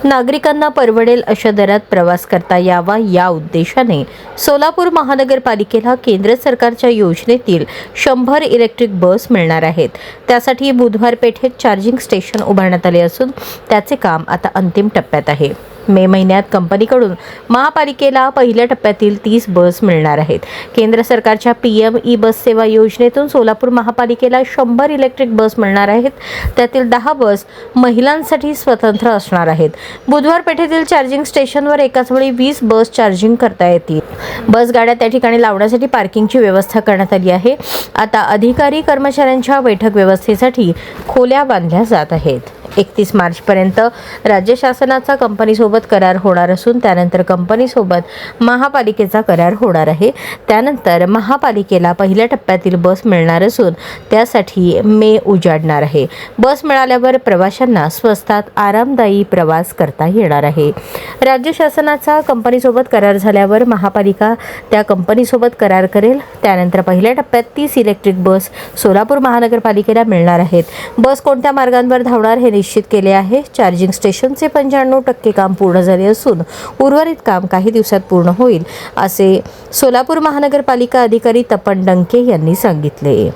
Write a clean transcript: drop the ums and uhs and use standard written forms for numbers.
नागरिकांना परवडेल अशा दरात प्रवास करता यावा या उद्देशाने सोलापूर महानगरपालिकेला केंद्र सरकारच्या योजनेतील 100 इलेक्ट्रिक बस मिळणार आहेत। त्यासाठी बुधवार पेठेत चार्जिंग स्टेशन उभारण्यात आले असून त्याचे काम आता अंतिम टप्प्यात आहे। मे महिन्यात कंपनीकडून महापालिकेला पहिल्या टप्प्यातील 30 बस मिळणार आहेत। केंद्र सरकारच्या PM ई बस सेवा योजनेतून सोलापूर महापालिकेला 100 इलेक्ट्रिक बस मिळणार आहेत। त्यातील 10 बस महिलांसाठी स्वतंत्र असणार आहेत। बुधवार पेठेतील चार्जिंग स्टेशनवर एकाच वेळी 20 बस चार्जिंग करता येतील। बस गाड्या त्या ठिकाणी लावण्यासाठी पार्किंगची व्यवस्था करण्यात आली आहे। आता अधिकारी कर्मचाऱ्यांच्या बैठक व्यवस्थेसाठी खोल्या बांधल्या जात आहेत। 31 मार्चपर्यंत राज्य शासनाचा कंपनीसोबत करार होणार असून त्यानंतर कंपनीसोबत महापालिकेचा करार होणार आहे। त्यानंतर महापालिकेला पहिल्या टप्प्यातील बस मिळणार असून त्यासाठी मे उजाडणार आहे। बस मिळाल्यावर प्रवाशांना स्वस्तात आरामदायी प्रवास करता येणार आहे। राज्य शासनाचा कंपनीसोबत करार झाल्यावर महापालिका त्या कंपनीसोबत करार करेल। त्यानंतर पहिल्या टप्प्यात 30 इलेक्ट्रिक बस सोलापूर महानगरपालिकेला मिळणार आहेत। बस कोणत्या मार्गांवर धावणार हे निश्चित केले आहे। चार्जिंग स्टेशनचे 95% काम पूर्ण झाले असून उर्वरित काम काही दिवसात पूर्ण होईल असे सोलापूर महानगरपालिका अधिकारी तपन डंके यांनी सांगितले।